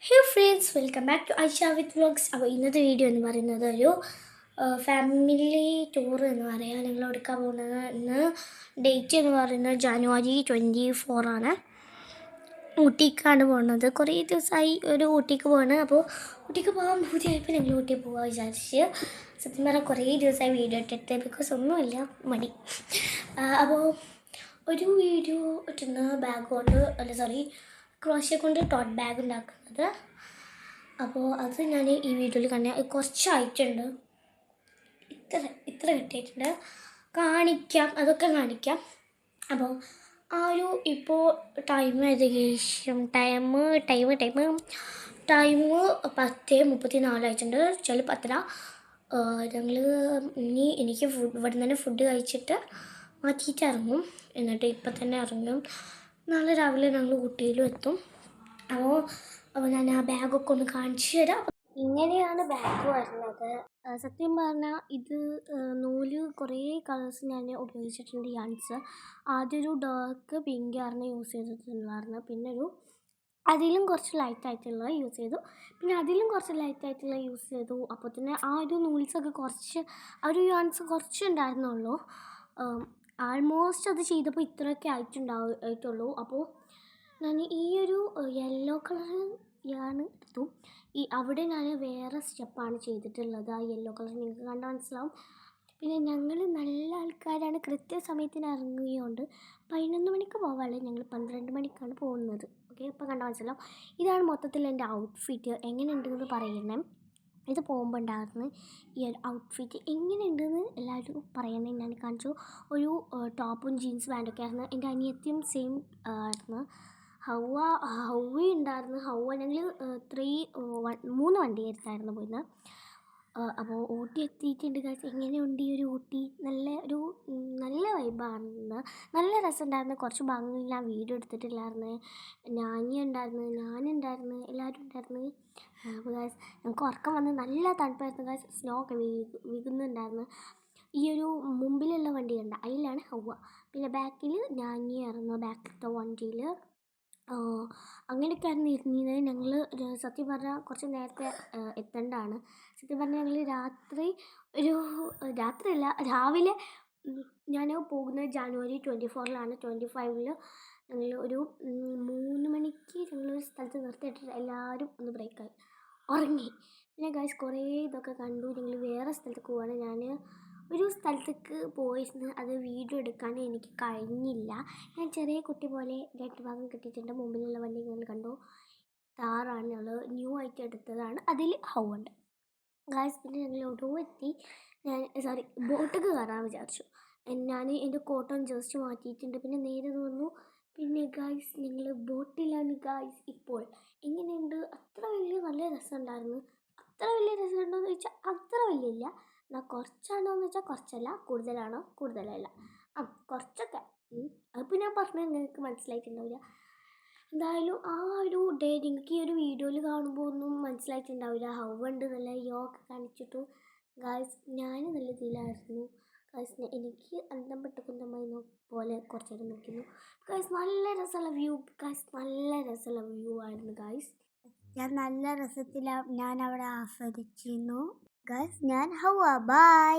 Hey friends, welcome back to Aisha with vlogs. അപ്പോൾ ഇന്നത്തെ video എന്ന് പറയുന്നത് ഒരു ഫാമിലി ടൂർ എന്ന് പറയാം. ഞങ്ങൾ എടുക്കാൻ പോകുന്നത് ഇന്ന് ഡേറ്റ് എന്ന് പറയുന്നത് ജനുവരി 24 ആണ്. ഊട്ടിക്കാണ് പോകുന്നത്. കുറേ ദിവസമായി ഒരു ഊട്ടിക്ക് പോകുന്നത്. അപ്പോൾ ഊട്ടിക്ക് പോകാൻ പൂതിയായപ്പോൾ ഞങ്ങൾ ഊട്ടി പോകാൻ വിചാരിച്ച്. സത്യം പറഞ്ഞാൽ കുറേ ദിവസമായി വീഡിയോ ഇട്ടിട്ട് ബിക്കോസ് ഒന്നുമില്ല, മടി. അപ്പോൾ ഒരു വീഡിയോ ഇട്ടുന്ന ബാഗ് കൊണ്ട് ക്രോഷ്യ കൊണ്ട് ടോട്ട് ബാഗ് ഉണ്ടാക്കുന്നത്. അപ്പോൾ അത് ഞാൻ ഈ വീഡിയോയിൽ കണ്ട കുറച്ചായിട്ടുണ്ട്, ഇത്ര കിട്ടിയിട്ടുണ്ട്. അതൊക്കെ കാണിക്കാം. അപ്പോൾ ആ ഒരു ഇപ്പോൾ ടൈം ഏകദേശം ടൈം 10:34 ആയിട്ടുണ്ട്. ചില 10. ഞങ്ങൾ എനിക്ക് ഇവിടെ നിന്ന് തന്നെ ഫുഡ് കഴിച്ചിട്ട് മാറ്റിയിട്ട് ഇറങ്ങും. എന്നിട്ട് ഇപ്പം തന്നെ ഇറങ്ങും. നാളെ രാവിലെ ഞങ്ങൾ ഊട്ടിയിലും എത്തും. അപ്പോൾ ഞാൻ ആ ബാഗൊക്കെ ഒന്ന് കാണിച്ചു തരാം. ഇങ്ങനെയാണ് ബാഗ് വരുന്നത്. സത്യം പറഞ്ഞാൽ ഇത് നൂല് കുറേ കളേഴ്സ് ഞാൻ ഉപയോഗിച്ചിട്ടുണ്ട്. യാൺസ് ആദ്യം ഒരു ഡാർക്ക് പിങ്ക് ആയിരുന്നു യൂസ് ചെയ്തിട്ടുണ്ടായിരുന്നു. പിന്നെ അതിലും കുറച്ച് ലൈറ്റായിട്ടുള്ള യൂസ് ചെയ്തു. പിന്നെ അതിലും കുറച്ച് ലൈറ്റായിട്ടുള്ള യൂസ് ചെയ്തു. അപ്പോൾ തന്നെ ആ ഒരു നൂൽസൊക്കെ ആ ഒരു യാൺസ് കുറച്ച് ഉണ്ടായിരുന്നുള്ളൂ. ആൾമോസ്റ്റ് അത് ചെയ്തപ്പോൾ ഇത്രയൊക്കെ ആയിട്ടുള്ളൂ. അപ്പോൾ ഞാൻ ഈ ഒരു യെല്ലോ കളർ എടുത്തു. അവിടെ ഞാൻ വേറെ സ്റ്റെപ്പാണ് ചെയ്തിട്ടുള്ളത്. ആ യെല്ലോ കളർ നിങ്ങൾക്ക് കണ്ടാൽ മനസ്സിലാവും. പിന്നെ ഞങ്ങൾ നല്ല ആൾക്കാരാണ്, കൃത്യസമയത്തിന് ഇറങ്ങുകയുണ്ട്. 11 മണിക്ക് പോകാമല്ലേ, ഞങ്ങൾ 12 മണിക്കാണ് പോകുന്നത്. ഓക്കെ, ഇപ്പോൾ കണ്ടാൽ മനസ്സിലാവും. ഇതാണ് മൊത്തത്തിൽ എൻ്റെ ഔട്ട്ഫിറ്റ്. എങ്ങനെയുണ്ടെന്ന് പറയണേ. ഇത് പോകുമ്പോൾ ഉണ്ടാകുന്ന ഈ ഒരു ഔട്ട്ഫിറ്റ് എങ്ങനെയുണ്ടെന്ന് എല്ലാവരും പറയണേ. ഞാൻ കാണിച്ചു. ഒരു ടോപ്പും ജീൻസ് പാൻറ്റൊക്കെ ആയിരുന്നു. എൻ്റെ അനിയത്തിയും സെയിം ആയിരുന്നു. ഹൗവ ഉണ്ടായിരുന്നു. ഞങ്ങൾ 3 വണ്ടി എടുത്തായിരുന്നു പോയിരുന്നത്. അപ്പോൾ ഊട്ടി എത്തിയിട്ടുണ്ട് ഗൈസ്. എങ്ങനെയുണ്ട് ഈ ഒരു ഊട്ടി? നല്ല വൈബാണ്, നല്ല രസമുണ്ടായിരുന്നു. കുറച്ച് ഭാഗങ്ങളിൽ ഞാൻ വീഡിയോ എടുത്തിട്ടില്ലായിരുന്നു. ഞാനുണ്ടായിരുന്നു, എല്ലാവരും ഉണ്ടായിരുന്നു. അപ്പോൾ ഗൈസ് ഞങ്ങൾക്ക് ഉറക്കം വന്ന് നല്ല തണുപ്പായിരുന്നു ഗൈസ്. സ്നോ ഒക്കെ വീകുന്നുണ്ടായിരുന്നു. ഈ ഒരു മുമ്പിലുള്ള വണ്ടി കണ്ട, അതിലാണ് ഹൗവ. പിന്നെ ബാക്കിൽ ഞാനിയായിരുന്നു ബാക്കിലത്തെ വണ്ടിയിൽ. അങ്ങനെയൊക്കെയായിരുന്നു ഇരുന്നത്. ഞങ്ങൾ സത്യം പറഞ്ഞാൽ കുറച്ച് നേരത്തെ എത്തേണ്ടതാണ്. സത്യം പറഞ്ഞാൽ ഞങ്ങൾ രാത്രിയല്ല, രാവിലെ ഞാൻ പോകുന്നത് ജനുവരി 24 25 ഞങ്ങൾ ഒരു 3 മണിക്ക് ഞങ്ങളൊരു സ്ഥലത്ത് നിർത്തിയിട്ടിട്ട് എല്ലാവരും ഒന്ന് ബ്രേക്കായി ഉറങ്ങി. പിന്നെ ഗൈസ് കുറേ ഇതൊക്കെ കണ്ടു. ഞങ്ങൾ വേറെ സ്ഥലത്തേക്ക് പോവാണ്. ഞാൻ ഒരു സ്ഥലത്തേക്ക് പോയിരുന്നു, അത് വീഡിയോ എടുക്കാൻ എനിക്ക് കഴിഞ്ഞില്ല. ഞാൻ ചെറിയ കുട്ടി പോലെ 2 ഭാഗം കിട്ടിയിട്ടുണ്ട്. മുമ്പിലുള്ള വണ്ടി നിങ്ങൾ കണ്ടു, താറാണ്. ഞങ്ങൾ ന്യൂ ആയിട്ട് എടുത്തതാണ്. അതിൽ ഹൗണ്ട് ഗായ്സ്. പിന്നെ ഞങ്ങൾ ഒടുവ് എത്തി. ബോട്ടിൽ കയറാൻ വിചാരിച്ചു. ഞാൻ എൻ്റെ കോട്ടൺ ജസ്റ്റ് മാറ്റിയിട്ടുണ്ട്. പിന്നെ നേരെ തോന്നുന്നു. പിന്നെ ഗായ്സ് ഞങ്ങൾ ബോട്ടിലാണ് ഗായ്സ്. ഇപ്പോൾ എങ്ങനെയുണ്ട്? നല്ല രസമുണ്ടായിരുന്നു. അത്ര വലിയ രസമുണ്ടോ എന്ന് ചോദിച്ചാൽ അത്ര വലിയ. എന്നാൽ കുറച്ചാണോ എന്ന് വെച്ചാൽ കുറച്ചല്ല. കൂടുതലാണോ? കൂടുതലല്ല. കുറച്ചൊക്കെ. അതിപ്പോൾ ഞാൻ പറഞ്ഞാൽ നിങ്ങൾക്ക് മനസ്സിലായിട്ടുണ്ടാവില്ല. എന്തായാലും ആ ഒരു ഡേ നിങ്ങൾക്ക് ഈ ഒരു വീഡിയോയിൽ കാണുമ്പോൾ ഒന്നും മനസ്സിലായിട്ടുണ്ടാവില്ല. ഹൗണ്ട് നല്ല യോഗ കാണിച്ചിട്ടു ഗായ്സ്. ഞാൻ നല്ല ഇതിലായിരുന്നു ഗായ്സ്. എനിക്ക് അന്തം പെട്ട കുന്തമായി പോലെ കുറച്ച് നേരം നോക്കുന്നു ഗായ്സ്. നല്ല രസമുള്ള വ്യൂ ആയിരുന്നു ഗായ്സ്. ഞാൻ നല്ല രസത്തിൽ ഞാൻ അവിടെ ആസ്വദിച്ചിരുന്നു ഗായ്സ്. ഞാൻ ഹൗവ, ബൈ.